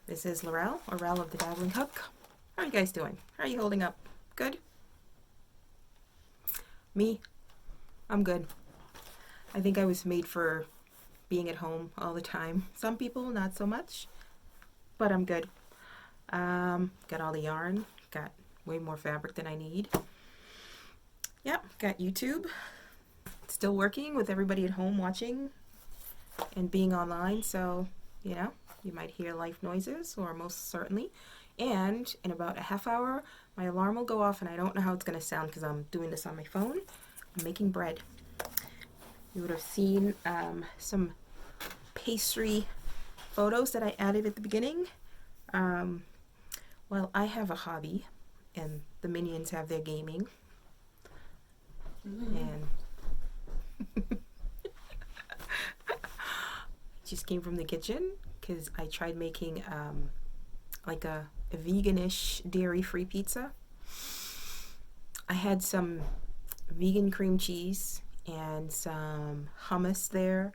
This is Laurel, or Rel of the Dabbling Hook. How are you guys doing? How are you holding up? Good? Me? I'm good. I think I was made for being at home all the time. Some people, not so much, but I'm good. Got all the yarn, got way more fabric than I need. Yep, got YouTube. Still working with everybody at home watching and being online, so, you know, you might hear life noises, or most certainly. And in about a half hour, my alarm will go off, and I don't know how it's going to sound because I'm doing this on my phone. I'm making bread. You would have seen some pastry photos that I added at the beginning. Well, I have a hobby, and the minions have their gaming. And just came from the kitchen because I tried making like a veganish dairy-free pizza. I had some vegan cream cheese and some hummus there,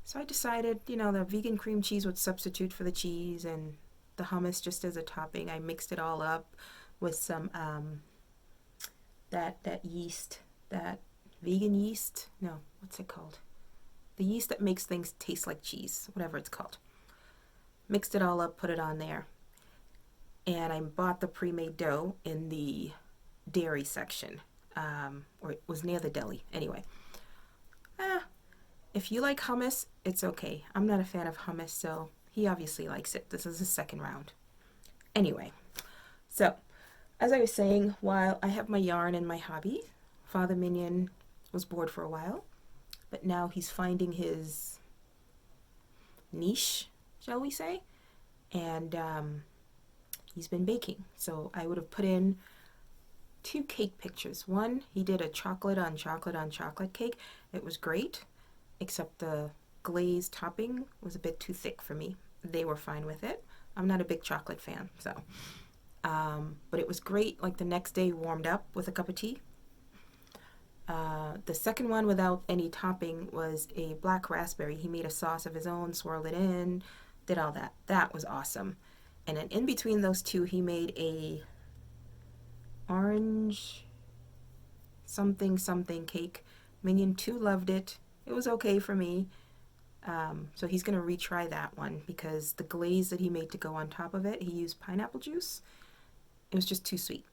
so I decided, you know, the vegan cream cheese would substitute for the cheese and the hummus just as a topping. I mixed it all up with some that yeast, that vegan yeast, no, what's it called? The yeast that makes things taste like cheese, whatever it's called. Mixed it all up, put it on there. And I bought the pre-made dough in the dairy section, or it was near the deli. Anyway, if you like hummus, it's okay. I'm not a fan of hummus, so he obviously likes it. This is the second round. Anyway, so as I was saying, while I have my yarn and my hobby, Father Minion was bored for a while, but now he's finding his niche, shall we say, and he's been baking. So I would have put in 2 cake pictures. One, he did a chocolate on chocolate on chocolate cake. It was great, except the glaze topping was a bit too thick for me. They were fine with it. I'm not a big chocolate fan, so. But it was great, like the next day warmed up with a cup of tea. The second one without any topping was a black raspberry. He made a sauce of his own, swirled it in, did all that. That was awesome. And then in between those two, he made a orange something cake. Minion 2 loved it. It was okay for me. So he's going to retry that one because the glaze that he made to go on top of it, he used pineapple juice. It was just too sweet.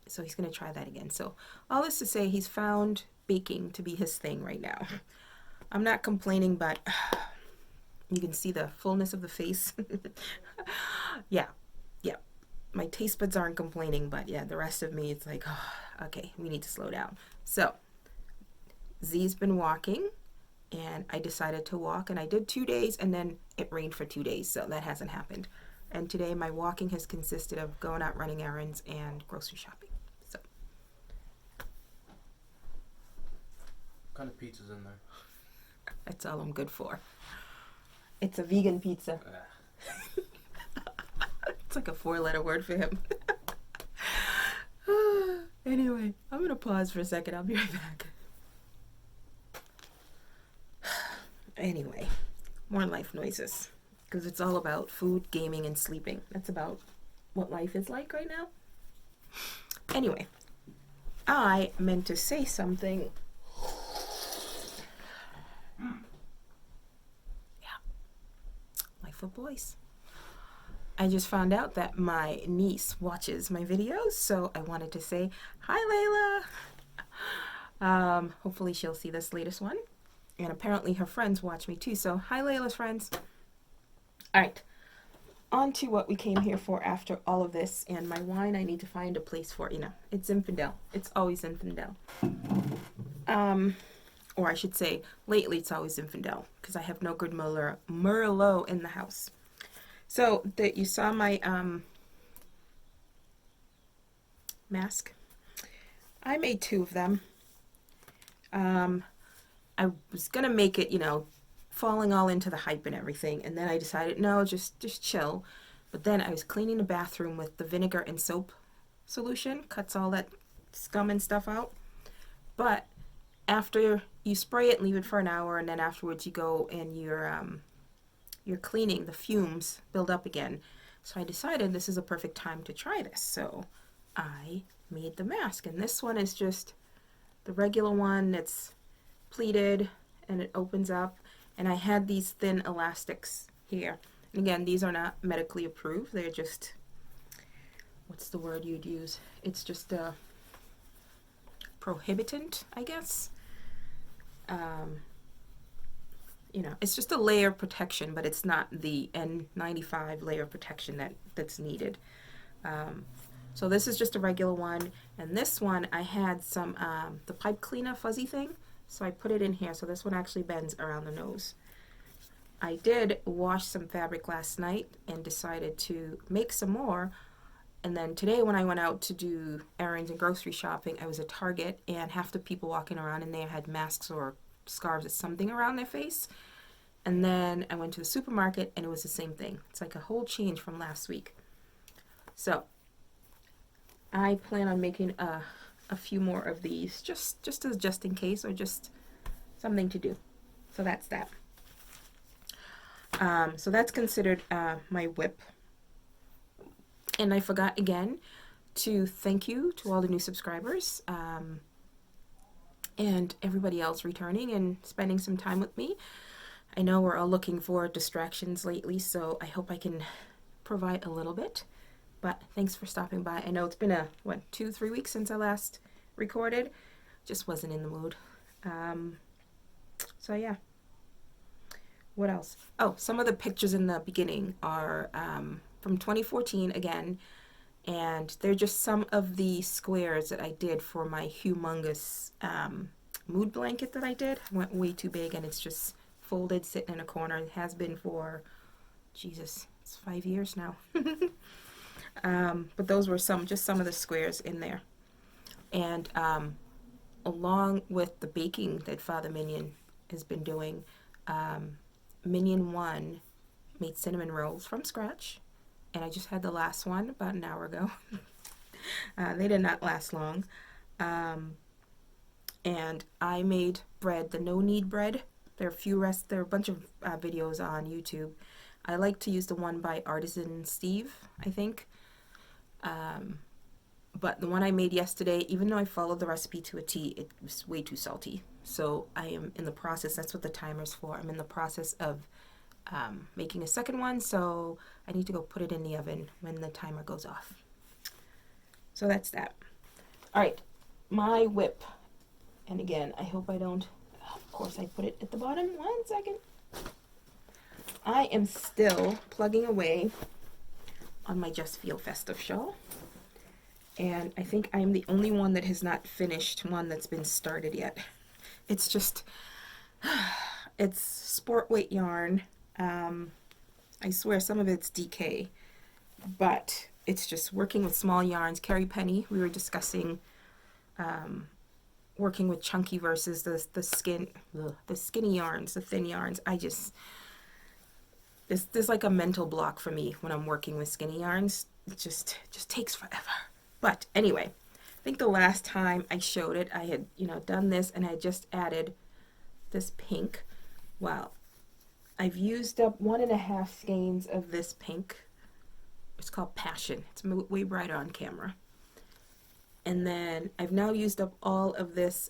So he's going to try that again. So all this to say, he's found baking to be his thing right now. I'm not complaining, but you can see the fullness of the face. Yeah. My taste buds aren't complaining, but yeah, the rest of me, it's like, oh, okay, we need to slow down. So Z's been walking, and I decided to walk, and I did 2 days, and then it rained for 2 days, so that hasn't happened. And today my walking has consisted of going out running errands and grocery shopping. So. What kind of pizza's in there? That's all I'm good for. It's a vegan pizza. It's like a 4-letter word for him. Anyway, I'm going to pause for a second. I'll be right back. Anyway, more life noises. Because it's all about food, gaming, and sleeping. That's about what life is like right now. Anyway, I meant to say something. Yeah. Life of boys. I just found out that my niece watches my videos, so I wanted to say, hi Layla! Hopefully she'll see this latest one. And apparently her friends watch me too, so hi Layla's friends. Alright, on to what we came here for after all of this, and my wine I need to find a place for, you know, it's Zinfandel. It's always Zinfandel. Or I should say, lately it's always Zinfandel, because I have no good Merlot in the house. So, that you saw my mask. I made 2 of them. I was going to make it, you know, falling all into the hype and everything, and then I decided, no, just chill. But then I was cleaning the bathroom with the vinegar and soap solution, cuts all that scum and stuff out. But after you spray it and leave it for an hour, and then afterwards you go and you're cleaning, the fumes build up again. So I decided this is a perfect time to try this. So I made the mask, and this one is just the regular one that's pleated and it opens up, and I had these thin elastics here. And again, these are not medically approved. They're just, what's the word you'd use? It's just a prohibitant, I guess. You know, it's just a layer of protection, but it's not the N95 layer of protection that's needed. So this is just a regular one, and this one I had some the pipe cleaner fuzzy thing, so I put it in here. So this one actually bends around the nose. I did wash some fabric last night and decided to make some more, and then today when I went out to do errands and grocery shopping, I was at Target, and half the people walking around in there had masks or scarves or something around their face. And then I went to the supermarket and it was the same thing. It's like a whole change from last week. So I plan on making a few more of these just in case, or just something to do. So that's that. So that's considered my whip. And I forgot again to thank you to all the new subscribers and everybody else returning and spending some time with me. I know we're all looking for distractions lately, so I hope I can provide a little bit. But thanks for stopping by. I know it's been 2-3 weeks since I last recorded. Just wasn't in the mood. So yeah. What else? Oh, some of the pictures in the beginning are from 2014 again, and they're just some of the squares that I did for my humongous mood blanket that I did. I went way too big, and it's just folded, sitting in a corner. It has been for, Jesus, it's 5 years now. But those were some of the squares in there. And along with the baking that Father Minion has been doing, Minion 1 made cinnamon rolls from scratch, and I just had the last one about an hour ago. They did not last long. And I made bread, the no-knead bread. There are a bunch of videos on YouTube. I like to use the one by Artisan Steve, I think. But the one I made yesterday, even though I followed the recipe to a T, it was way too salty. So I am in the process, that's what the timer's for, I'm in the process of making a second one, so I need to go put it in the oven when the timer goes off. So that's that. Alright, my whip. And again, I hope I don't, of course I put it at the bottom. 1 second. I am still plugging away on my Just Feel Festive shawl. And I think I'm the only one that has not finished one that's been started yet. It's just, it's sport weight yarn. I swear some of it's DK, but it's just working with small yarns. Carrie Penny, we were discussing working with chunky versus the skinny yarns, the thin yarns. There's like a mental block for me when I'm working with skinny yarns. It just takes forever. But anyway, I think the last time I showed it, I had, done this, and I just added this pink. Well, I've used up 1.5 skeins of this pink. It's called Passion. It's way brighter on camera. And then I've now used up all of this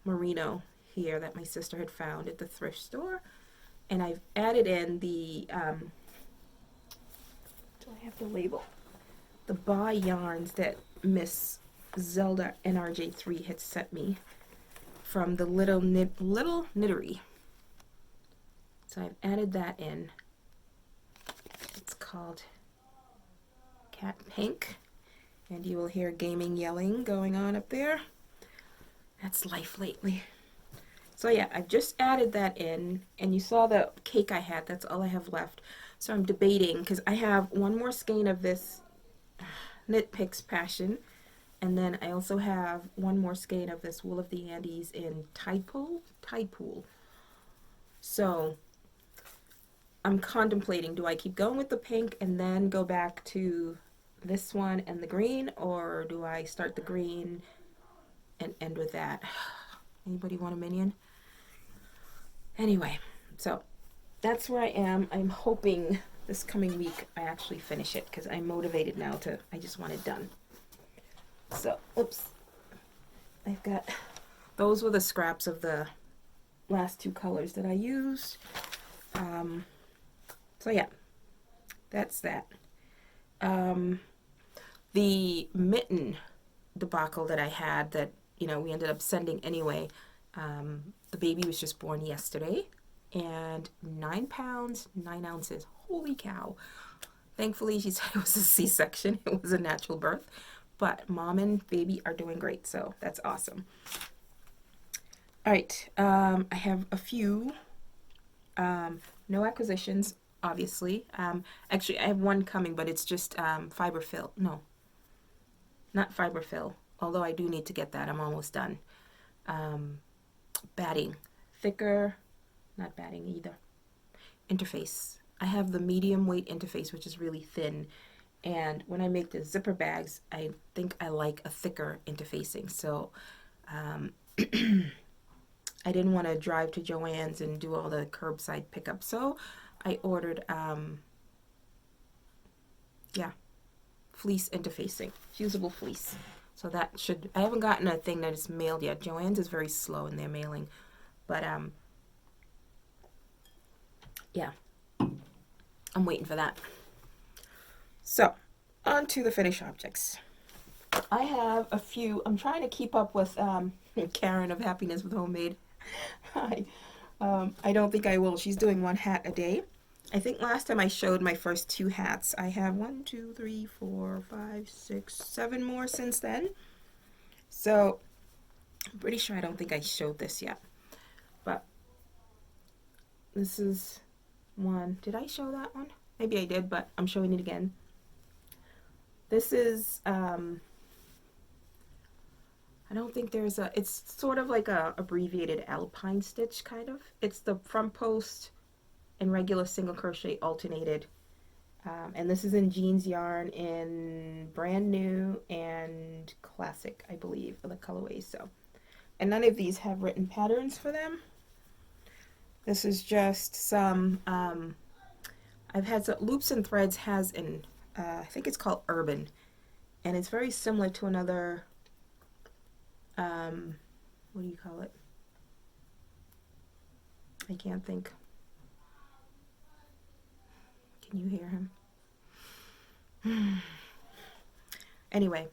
merino here that my sister had found at the thrift store. And I've added in the, do I have the label? The Ba yarns that Miss Zelda NRJ3 had sent me from the Little Knittery. So I've added that in. It's called Cat Pink. And you will hear gaming yelling going on up there. That's life lately. So yeah, I've just added that in, and you saw the cake I had. That's all I have left. So I'm debating, because I have one more skein of this Knit Picks Passion, and then I also have one more skein of this Wool of the Andes in Tide Pool. So I'm contemplating, do I keep going with the pink and then go back to this one and the green, or do I start the green and end with that? Anybody want a minion? Anyway, so that's where I am. I'm hoping this coming week I actually finish it because I'm motivated now I just want it done. So, oops. I've got, those were the scraps of the last 2 colors that I used. So yeah, that's that. The mitten debacle that I had that, we ended up sending anyway, the baby was just born yesterday, and 9 pounds, 9 ounces. Holy cow. Thankfully, she said it was a C-section. It was a natural birth. But mom and baby are doing great, so that's awesome. All right, I have a few, no acquisitions, obviously. Actually, I have one coming, but it's just fiber fill. No, not fiber fill, although I do need to get that. I'm almost done. Batting, thicker, not batting either. Interface. I have the medium weight interface, which is really thin. And when I make the zipper bags, I think I like a thicker interfacing. So I didn't want to drive to Joann's and do all the curbside pickup. So I ordered, fleece interfacing, fusible fleece. So that should, I haven't gotten a thing that is mailed yet. Joann's is very slow in their mailing. But, yeah, I'm waiting for that. So, on to the finished objects. I have a few, I'm trying to keep up with Karen of Happiness with Homemade. I don't think I will. She's doing 1 hat a day. I think last time I showed my first 2 hats. I have 1, 2, 3, 4, 5, 6, 7 more since then. So, I'm pretty sure I don't think I showed this yet. But, this is one. Did I show that one? Maybe I did, but I'm showing it again. This is, I don't think there's a, it's sort of like a abbreviated alpine stitch, kind of. It's the front post and regular single crochet alternated. And this is in jeans yarn in brand new and classic, I believe, for the colorways. So, and none of these have written patterns for them. This is just some, I've had some Loops and Threads has an, I think it's called Urban, and it's very similar to another, what do you call it? I can't think. Can you hear him? Anyway,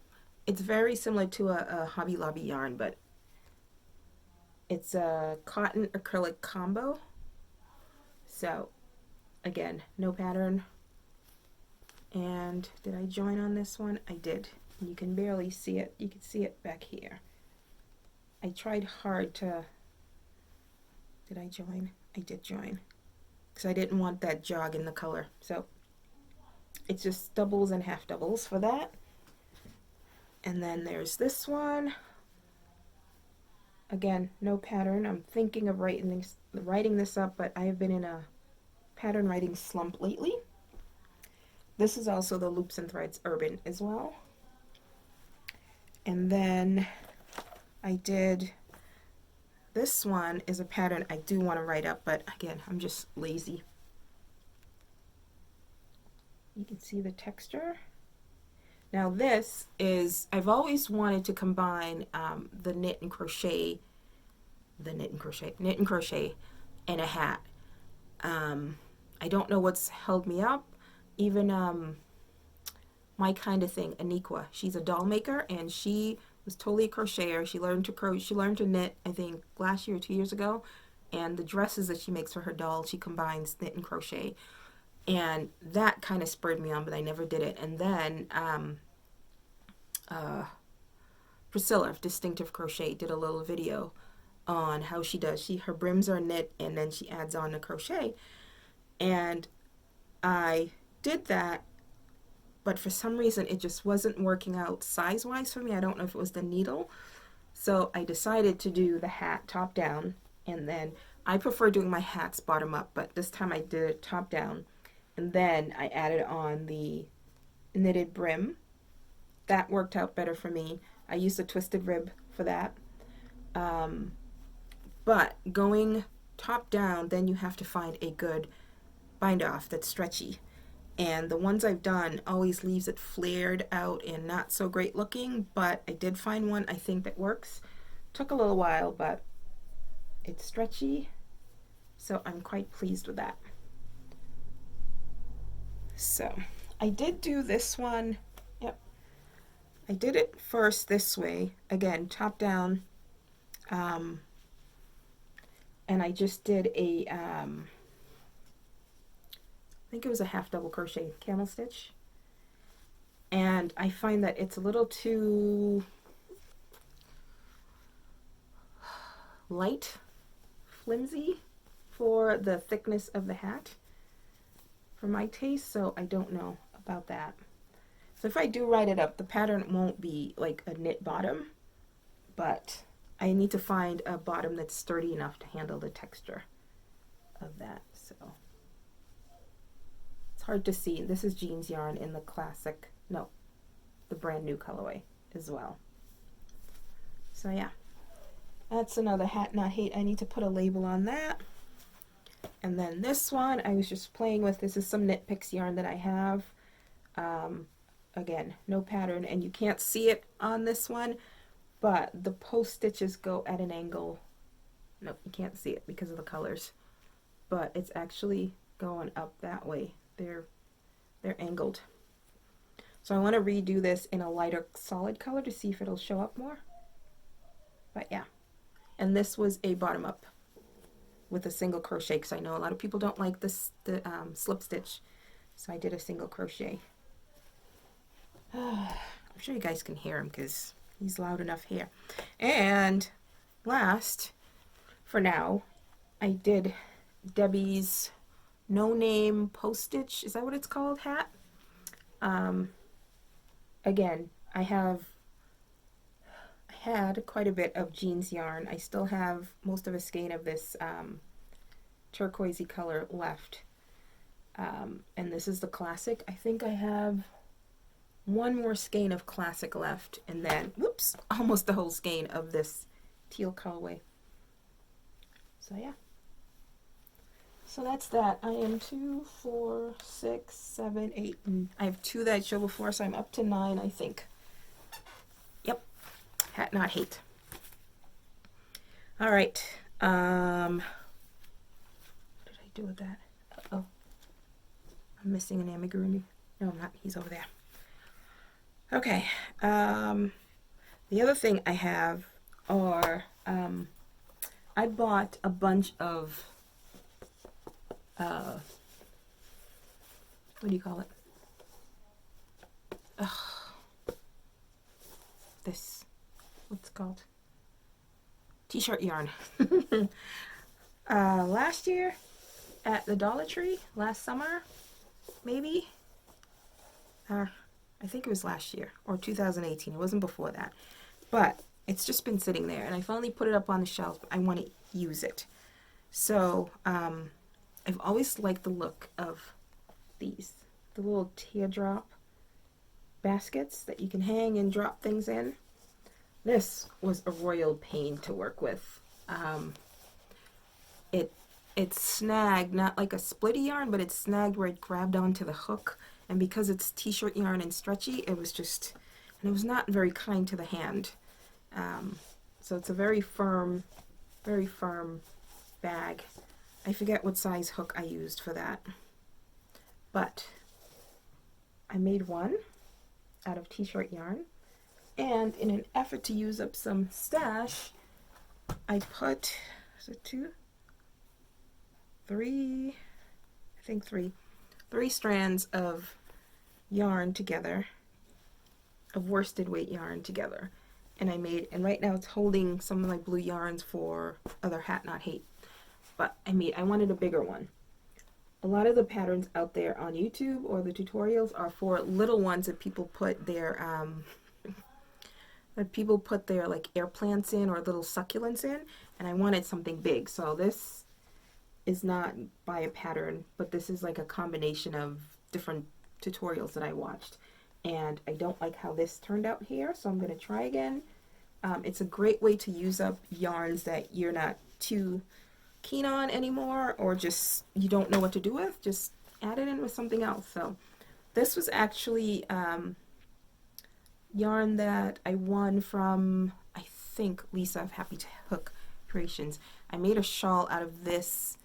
it's very similar to a Hobby Lobby yarn, but it's a cotton acrylic combo. So, again, no pattern. And did I join on this one? I did. You can barely see it. You can see it back here. I tried hard to... Did I join? I did join. Because I didn't want that jog in the color. So it's just doubles and half doubles for that. And then there's this one. Again, no pattern. I'm thinking of writing this up, but I have been in a pattern writing slump lately. This is also the Loops and Threads Urban as well. And then I did, this one is a pattern I do want to write up, but again, I'm just lazy. You can see the texture. Now this is, I've always wanted to combine the knit and crochet and a hat. I don't know what's held me up. Even my kind of thing, Aniqua, she's a doll maker, and she was totally a crocheter. She learned to knit, I think, last year or 2 years ago, and the dresses that she makes for her doll, she combines knit and crochet, and that kind of spurred me on, but I never did it. And then Priscilla of Distinctive Crochet did a little video on how she does. Her brims are knit, and then she adds on the crochet, and I did that, but for some reason it just wasn't working out size-wise for me. I don't know if it was the needle. So I decided to do the hat top down, and then I prefer doing my hats bottom up, but this time I did it top down, and then I added on the knitted brim. That worked out better for me. I used a twisted rib for that. But going top down, then you have to find a good bind off that's stretchy. And the ones I've done always leaves it flared out and not so great looking, but I did find one I think that works. Took a little while, but it's stretchy, so I'm quite pleased with that. So I did do this one. Yep, I did it first this way, again top down, and I just did a I think it was a half double crochet camel stitch, and I find that it's a little too light, flimsy for the thickness of the hat for my taste, so I don't know about that. So if I do write it up, the pattern won't be like a knit bottom, but I need to find a bottom that's sturdy enough to handle the texture of that. So it's hard to see. This is jeans yarn in the classic, no, the brand new colorway as well. So yeah, that's another hat not hate. I need to put a label on that. And then this one I was just playing with. This is some Knit Picks yarn that I have. Again, no pattern, and you can't see it on this one, but the post stitches go at an angle. Nope, you can't see it because of the colors, but it's actually going up that way. They're angled. So I want to redo this in a lighter solid color to see if it'll show up more. But yeah, and this was a bottom up with a single crochet, because I know a lot of people don't like this the slip stitch, so I did a single crochet. I'm sure you guys can hear him because he's loud enough here. And last, for now, I did Debbie's no name post stitch. Is that what it's called? Hat. Again, I had quite a bit of jeans yarn. I still have most of a skein of this turquoisey color left, and this is the classic. I think I have one more skein of classic left, and then whoops, almost the whole skein of this teal colorway. So yeah, so that's that. I am 2, 4, 6, 7, 8, and I have 2 that I showed before, so I'm up to 9, I think. Yep, hat not hate. All right, what did I do with that? Oh, I'm missing an amigurumi. No, I'm not. He's over there. Okay, the other thing I have are, I bought a bunch of, what do you call it? This, what's it called? T-shirt yarn. Last year at the Dollar Tree, last summer, maybe? I think it was last year, or 2018. It wasn't before that. But it's just been sitting there, and I finally put it up on the shelf, but I want to use it. So, I've always liked the look of these. The little teardrop baskets that you can hang and drop things in. This was a royal pain to work with. It snagged, not like a splitty yarn, but it snagged where it grabbed onto the hook. And because it's t-shirt yarn and stretchy, it was just, and it was not very kind to the hand. So it's a very firm bag. I forget what size hook I used for that. But I made one out of t-shirt yarn. And in an effort to use up some stash, I put, is it 2? 3, I think 3 strands of yarn together, of worsted weight yarn together, and I made, and right now it's holding some of my blue yarns for other hat not hate, but I wanted a bigger one. A lot of the patterns out there on YouTube or the tutorials are for little ones that people put their like air plants in or little succulents in, and I wanted something big. So this is not by a pattern, but this is like a combination of different tutorials that I watched, and I don't like how this turned out here, so I'm going to try again. It's a great way to use up yarns that you're not too keen on anymore, or just you don't know what to do with. Just add it in with something else. So This was actually yarn that I won from, I think, Lisa of Happy Hook Creations. I made a shawl out of this,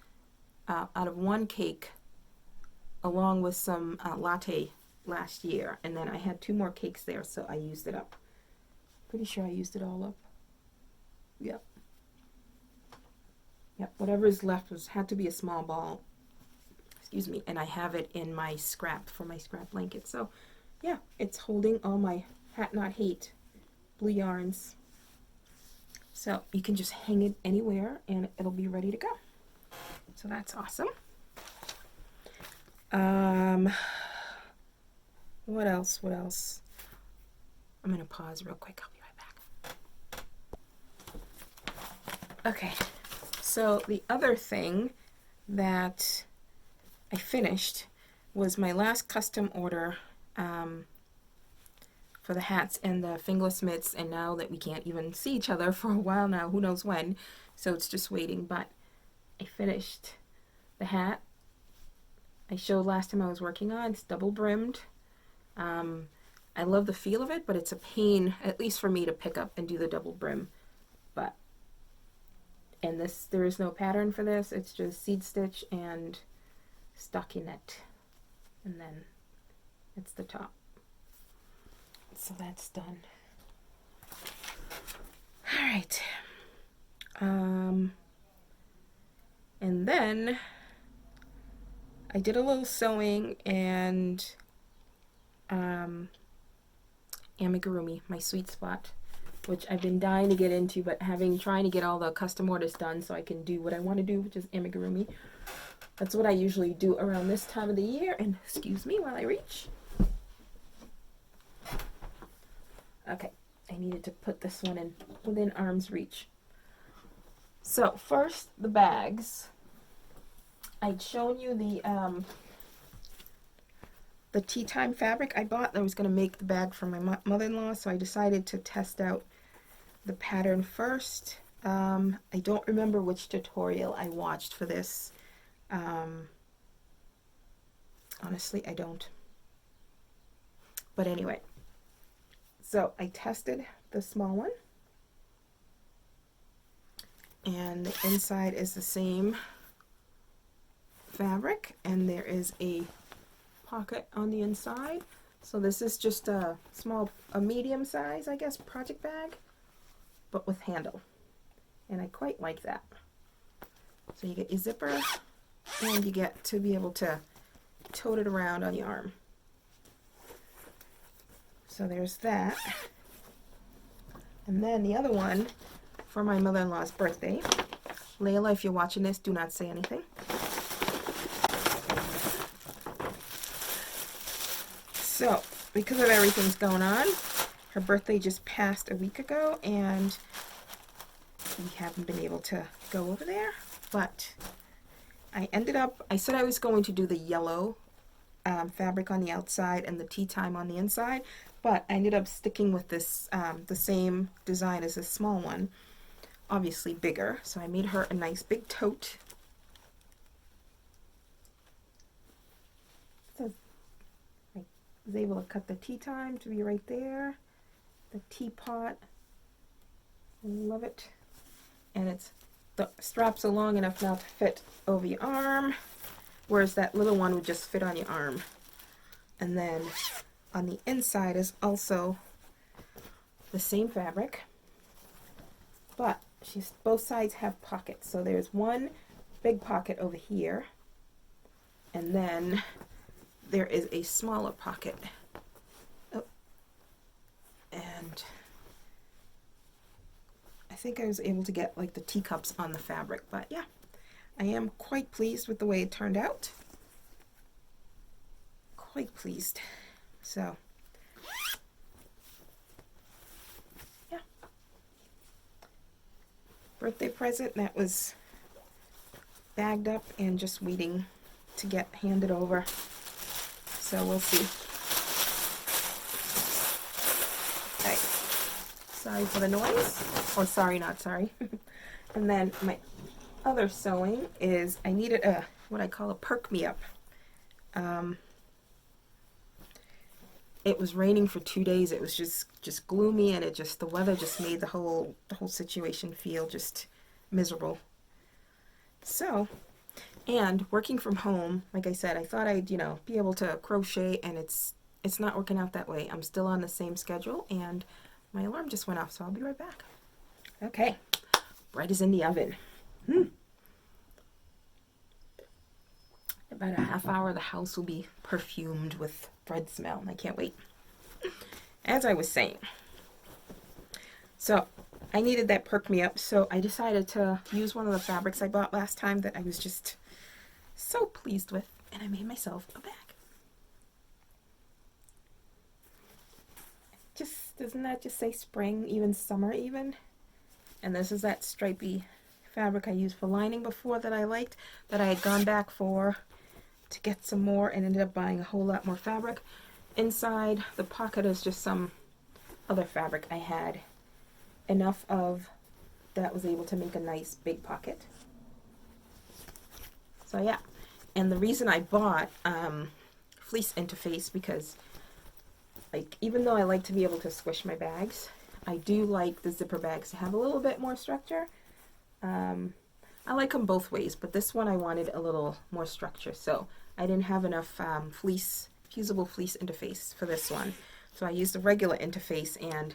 out of one cake, along with some latte last year, and then I had 2 more cakes there, so I used it up. Pretty sure I used it all up. Yep. Yep, whatever is left had to be a small ball. Excuse me, and I have it in my scrap for my scrap blanket. So, yeah, it's holding all my Hat Not Hate blue yarns. So you can just hang it anywhere and it'll be ready to go. So that's awesome. What else? What else? I'm gonna pause real quick. I'll be right back. Okay, so the other thing that I finished was my last custom order for the hats and the fingerless mitts, and now that we can't even see each other for a while now, who knows when, so it's just waiting. But I finished the hat I showed last time I was working on. It's double brimmed. I love the feel of it, but it's a pain, at least for me, to pick up and do the double brim. But, and this, there is no pattern for this, it's just seed stitch and stockinette, and then it's the top. So that's done. All right. And then I did a little sewing and Amigurumi, my sweet spot, which I've been dying to get into, but trying to get all the custom orders done so I can do what I want to do, which is Amigurumi. That's what I usually do around this time of the year. And excuse me while I reach. Okay, I needed to put this one in within arm's reach. So first, the bags. I'd shown you the tea time fabric I bought. I was going to make the bag for my mother-in-law, so I decided to test out the pattern first. I don't remember which tutorial I watched for this. Honestly, I don't. But anyway, so I tested the small one, and the inside is the same fabric, and there is a pocket on the inside. So this is just a medium size, I guess, project bag, but with handle, and I quite like that. So you get your zipper, and you get to be able to tote it around on your arm. So there's that. And then the other one for my mother-in-law's birthday. Layla, if you're watching this, do not say anything. So, because of everything's going on, her birthday just passed a week ago, and we haven't been able to go over there, but I said I was going to do the yellow fabric on the outside and the tea time on the inside, but I ended up sticking with this, the same design as this small one, obviously bigger, so I made her a nice big tote. So I was able to cut the tea time to be right there, the teapot, I love it, and the straps are long enough now to fit over your arm, whereas that little one would just fit on your arm. And then on the inside is also the same fabric, but both sides have pockets. So there's one big pocket over here, and then there is a smaller pocket. Oh, and I think I was able to get like the teacups on the fabric, but yeah, I am quite pleased with the way it turned out. Quite pleased. So, yeah. Birthday present that was bagged up and just waiting to get handed over. So we'll see. Okay. Sorry for the noise. Or sorry, not sorry. And then my other sewing is I needed what I call a perk me up. it was raining for 2 days. It was just gloomy, and the weather just made the whole situation feel just miserable. So, and working from home, like I said, I thought I'd, be able to crochet, and it's not working out that way. I'm still on the same schedule, and my alarm just went off, so I'll be right back. Okay, bread is in the oven. About a half hour, the house will be perfumed with bread smell. I can't wait. As I was saying, so I needed that perk me up, so I decided to use one of the fabrics I bought last time that I was just so pleased with, and I made myself a bag. Doesn't that just say spring, even summer even? And this is that stripy fabric I used for lining before that I liked, that I had gone back for to get some more and ended up buying a whole lot more fabric. Inside the pocket is just some other fabric I had enough of that was able to make a nice big pocket. So yeah, and the reason I bought fleece interface, because like, even though I like to be able to squish my bags, I do like the zipper bags to have a little bit more structure. I like them both ways, but this one I wanted a little more structure, so I didn't have enough fusible fleece interface for this one. So I used a regular interface, and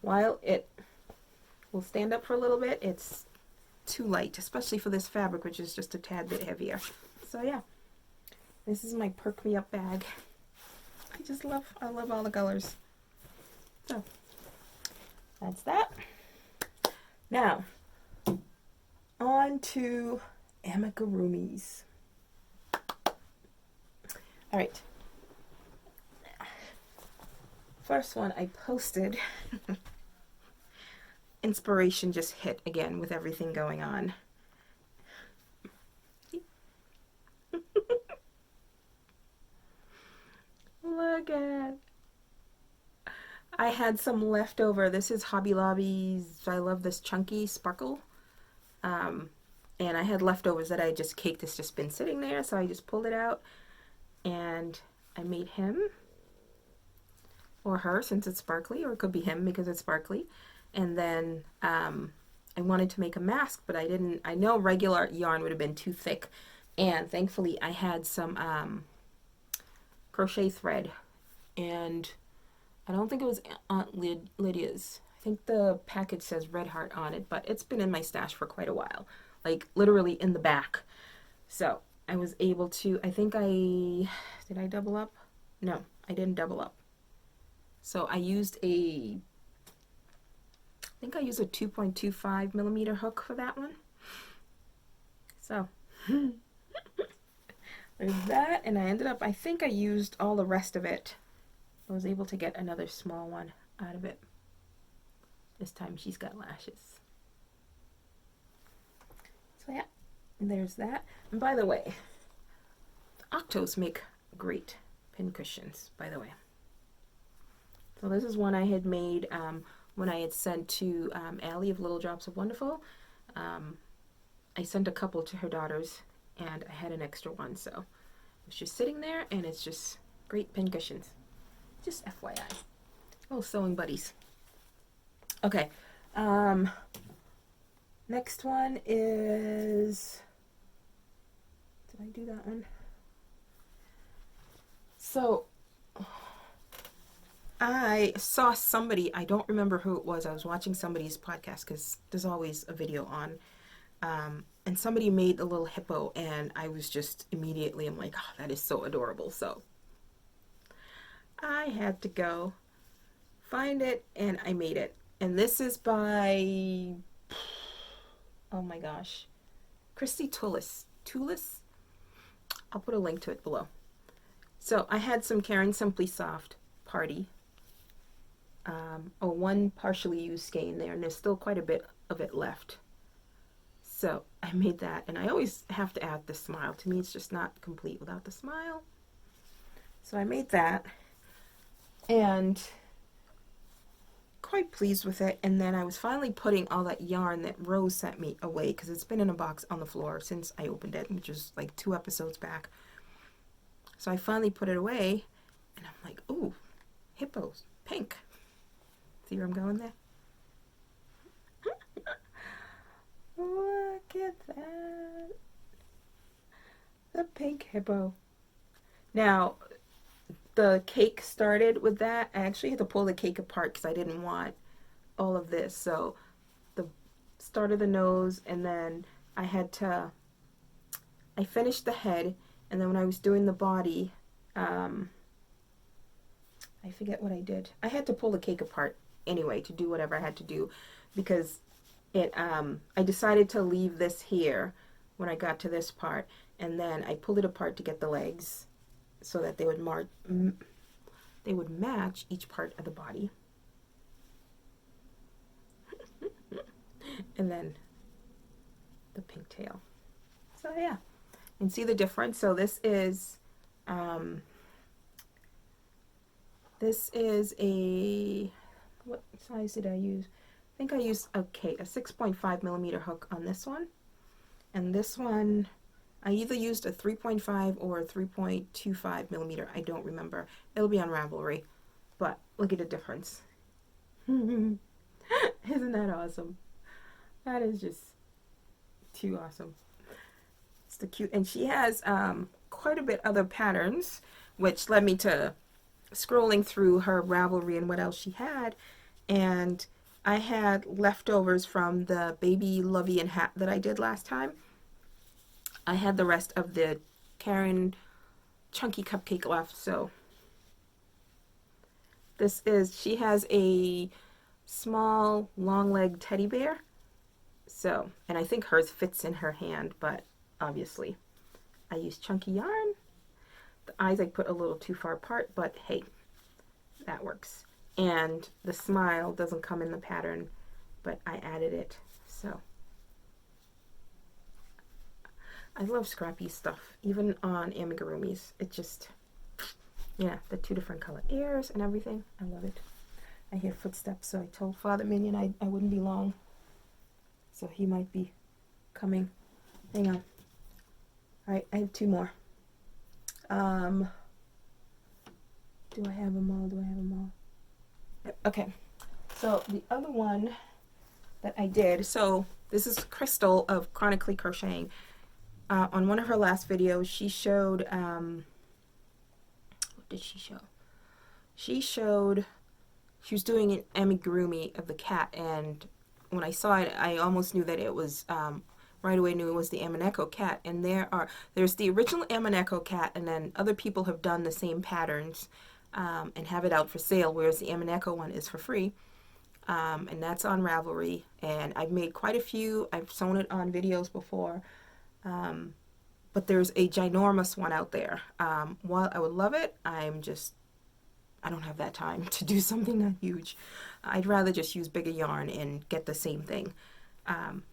while it will stand up for a little bit, it's too light, especially for this fabric, which is just a tad bit heavier. So yeah, this is my perk me up bag. I love all the colors. So that's that. Now on to amigurumis. All right, first one I posted. Inspiration just hit again with everything going on. Look at, I had some leftover. This is Hobby Lobby's I Love This Chunky Sparkle. And I had leftovers that I just caked. It's just been sitting there, so I just pulled it out and I made him, or her since it's sparkly, or it could be him because it's sparkly. And then I wanted to make a mask, but I know regular yarn would have been too thick, and thankfully I had some crochet thread, and I don't think it was Aunt Lydia's. I think the package says Red Heart on it, but it's been in my stash for quite a while, like literally in the back. So I was able to, did I double up? No, I didn't double up. So I used I think I used a 2.25 millimeter hook for that one. So there's that, and I think I used all the rest of it. I was able to get another small one out of it. This time she's got lashes. So yeah, there's that. And by the way, Octos make great pin cushions, by the way. So this is one I had made when I had sent to Allie of Little Drops of Wonderful. I sent a couple to her daughters, and I had an extra one, so it's just sitting there, and it's just great pin cushions. Just FYI. Oh, sewing buddies. Okay. Next one is, did I do that one? So I saw somebody, I don't remember who it was. I was watching somebody's podcast because there's always a video on. And somebody made a little hippo, and I was just immediately, I'm like, oh, that is so adorable. So I had to go find it, and I made it. And this is by, oh my gosh, Christy Tullis. I'll put a link to it below. So I had some Caring Simply Soft Party, one partially used skein there, and there's still quite a bit of it left. So I made that, and I always have to add the smile. To me, it's just not complete without the smile. So I made that, and quite pleased with it. And then I was finally putting all that yarn that Rose sent me away, because it's been in a box on the floor since I opened it, which is like 2 episodes back. So I finally put it away, and I'm like, ooh, hippos, pink. See where I'm going there? Look at that. The pink hippo. Now, the cake started with that. I actually had to pull the cake apart because I didn't want all of this. So the start of the nose, and then I finished the head, and then when I was doing the body, I forget what I did. I had to pull the cake apart anyway to do whatever I had to do, because I decided to leave this here when I got to this part, and then I pulled it apart to get the legs so that they would match each part of the body. And then the pink tail. So yeah, and see the difference. So this is a, what size did I use? I think I used a 6.5 millimeter hook on this one, and this one I either used a 3.5 or a 3.25 millimeter. I don't remember. It'll be on Ravelry, but look at the difference. Isn't that awesome? That is just too awesome. It's the cute, and she has quite a bit other patterns, which led me to scrolling through her Ravelry and what else she had, and I had leftovers from the baby lovey and hat that I did last time. I had the rest of the Karen chunky cupcake left, so she has a small long leg teddy bear, so, and I think hers fits in her hand, but obviously I used chunky yarn. The eyes I put a little too far apart, but hey, that works. And the smile doesn't come in the pattern, but I added it. So I love scrappy stuff, even on amigurumis. It just, yeah, the two different color ears and everything. I love it. I hear footsteps, so I told Father Minion I wouldn't be long. So he might be coming. Hang on. Alright, I have two more. Do I have them all? Okay, so the other one that I did, so this is Crystal of Chronically Crocheting. On one of her last videos, she showed, what did she show? She was doing an amigurumi of the cat, and when I saw it, I almost knew that it was, right away knew it was the Amaneko cat, and there's the original Amaneko cat, and then other people have done the same patterns, and have it out for sale, whereas the Amaneko one is for free, and that's on Ravelry, and I've made quite a few. I've sewn it on videos before, but there's a ginormous one out there. While I would love it, I don't have that time to do something that huge. I'd rather just use bigger yarn and get the same thing.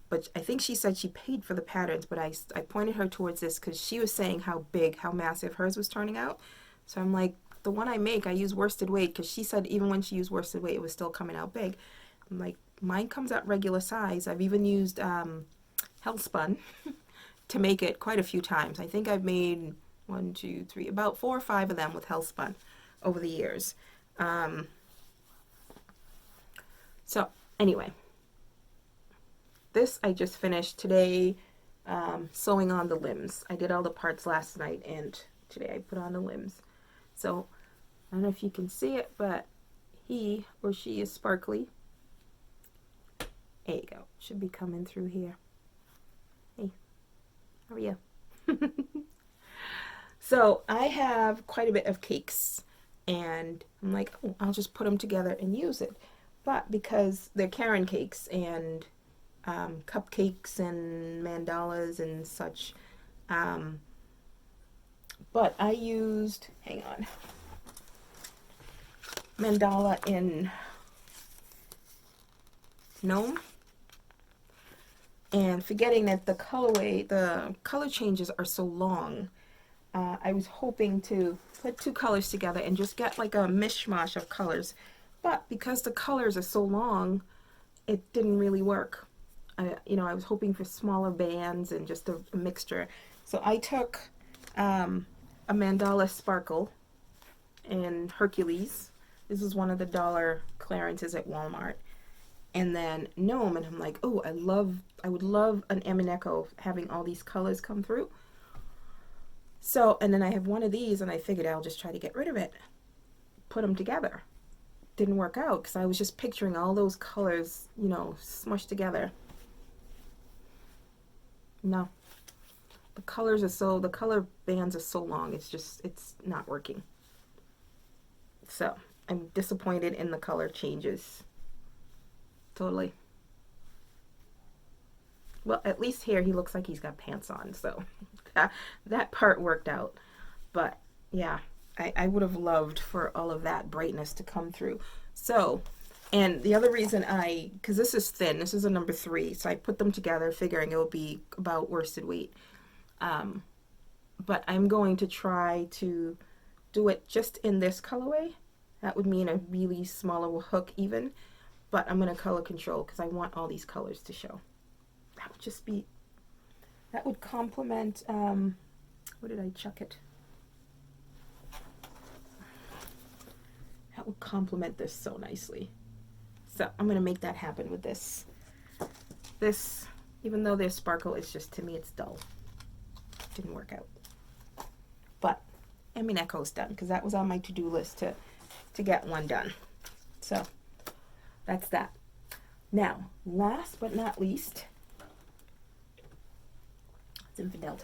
But I think she said she paid for the patterns, but I pointed her towards this because she was saying how massive hers was turning out. So I'm like, the one I make, I use worsted weight, because she said even when she used worsted weight, it was still coming out big. I'm like, mine comes out regular size. I've even used Hellspun to make it quite a few times. I think I've made 1, 2, 3, about 4 or 5 of them with Hellspun over the years. So anyway, this I just finished today, sewing on the limbs. I did all the parts last night, and today I put on the limbs. So I don't know if you can see it, but he or she is sparkly. There you go. Should be coming through here. Hey, how are you? So I have quite a bit of cakes, and I'm like, oh, I'll just put them together and use it. But because they're Karen cakes and cupcakes and mandalas and such, but I used, hang on, mandala in gnome, and forgetting that the color changes are so long, I was hoping to put 2 colors together and just get like a mishmash of colors, but because the colors are so long, it didn't really work. I was hoping for smaller bands and just a mixture. So I took a mandala sparkle in Hercules. This is one of the dollar clearances at Walmart. And then Gnome, and I'm like, oh, I would love an Emineko having all these colors come through. So, and then I have one of these, and I figured I'll just try to get rid of it. Put them together. Didn't work out, because I was just picturing all those colors, you know, smushed together. No. The color bands are so long, it's not working. So, I'm disappointed in the color changes. Totally. Well, at least here he looks like he's got pants on, so that part worked out. But yeah, I would have loved for all of that brightness to come through. So, and the other reason because this is thin, this is a number 3, so I put them together figuring it would be about worsted weight. But I'm going to try to do it just in this colorway. That would mean a really smaller hook even. But I'm going to color control because I want all these colors to show. That would complement, where did I chuck it? That would complement this so nicely. So I'm going to make that happen with this. This, even though there's sparkle, it's just, to me, it's dull. Didn't work out. But Emineko's done because that was on my to-do list to get one done. So that's that. Now, last but not least, it's infidel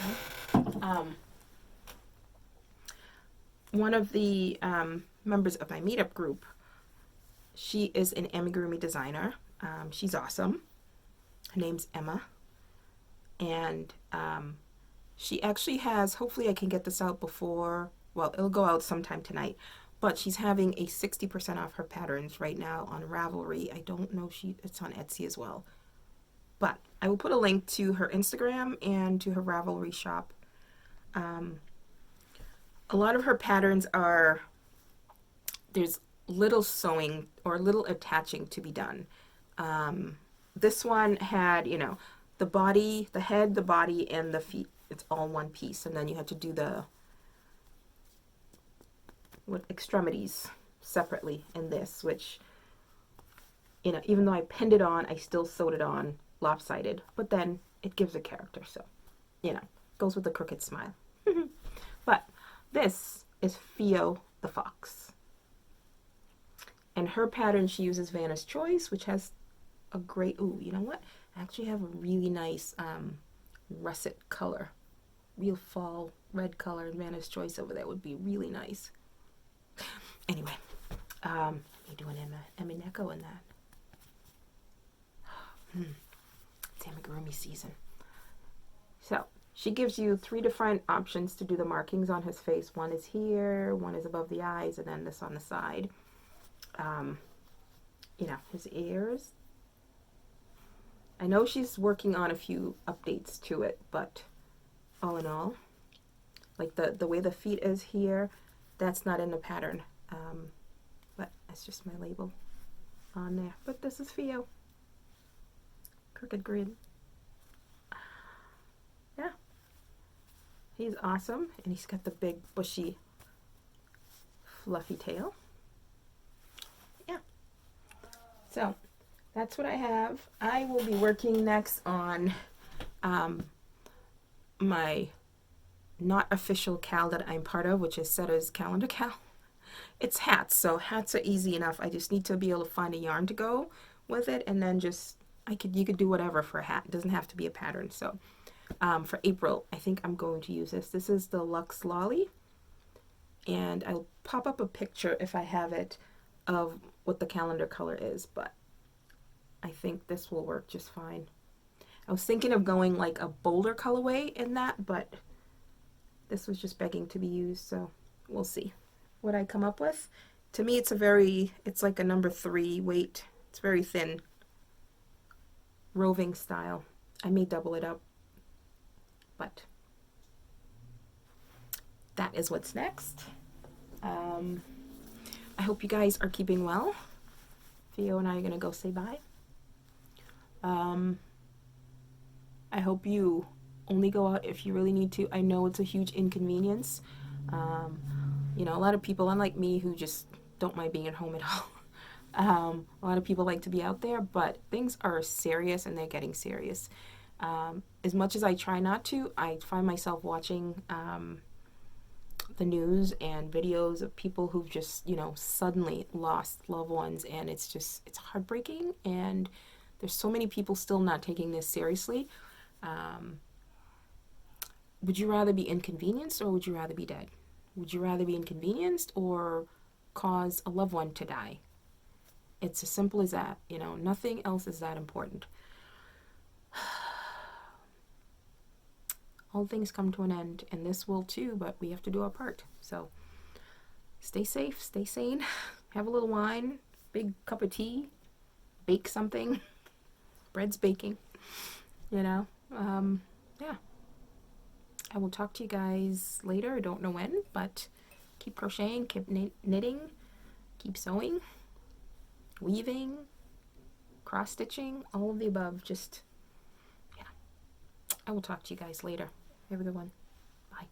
time. One of the members of my meetup group, she is an Amigurumi designer. She's awesome. Her name's Emma. And she actually has, hopefully I can get this out before, well, it'll go out sometime tonight. But she's having a 60% off her patterns right now on Ravelry. I don't know if it's on Etsy as well. But I will put a link to her Instagram and to her Ravelry shop. A lot of her patterns are, there's little sewing or little attaching to be done. This one had, you know, the body, the head, the body, and the feet. It's all one piece. And then you had to do the extremities separately in this, which, you know, even though I pinned it on, I still sewed it on lopsided, but then it gives a character, so, you know, goes with the crooked smile. But this is Fio the Fox, and her pattern, she uses Vanna's Choice, which has a great, ooh, you know what, I actually have a really nice russet color, real fall red color in Vanna's Choice over there would be really nice. Anyway, let me do an Emineko in that. It's Amigurumi season. So, she gives you 3 different options to do the markings on his face. One is here, one is above the eyes, and then this on the side. You know, his ears. I know she's working on a few updates to it, but all in all, like the way the feet is here, that's not in the pattern. But that's just my label on there. But this is Fio. Crooked grid. Yeah. He's awesome. And he's got the big, bushy, fluffy tail. Yeah. So, that's what I have. I will be working next on my not official cal that I'm part of, which is Setta's Calendar Cal. It's hats, so hats are easy enough. I just need to be able to find a yarn to go with it, and then just you could do whatever for a hat. It doesn't have to be a pattern. So for April, I think I'm going to use this. This is the Luxe Lolly, and I'll pop up a picture if I have it of what the calendar color is, but I think this will work just fine. I was thinking of going like a bolder colorway in that, but this was just begging to be used, so we'll see what I come up with. To me, it's like a number 3 weight. It's very thin. Roving style. I may double it up, but that is what's next. I hope you guys are keeping well. Theo and I are going to go say bye. I hope you only go out if you really need to. I know it's a huge inconvenience. You know, a lot of people, unlike me, who just don't mind being at home at all. A lot of people like to be out there, but things are serious and they're getting serious. As much as I try not to, I find myself watching the news and videos of people who've just, suddenly lost loved ones, and it's heartbreaking, and there's so many people still not taking this seriously. Would you rather be inconvenienced or would you rather be dead? Would you rather be inconvenienced or cause a loved one to die? It's as simple as that. Nothing else is that important. All things come to an end, and this will too, but we have to do our part. So stay safe, stay sane, have a little wine, big cup of tea, bake something. Bread's baking, yeah. I will talk to you guys later. I don't know when, but keep crocheting, keep knitting, keep sewing, weaving, cross stitching, all of the above. Just, I will talk to you guys later. Have a good one. Bye.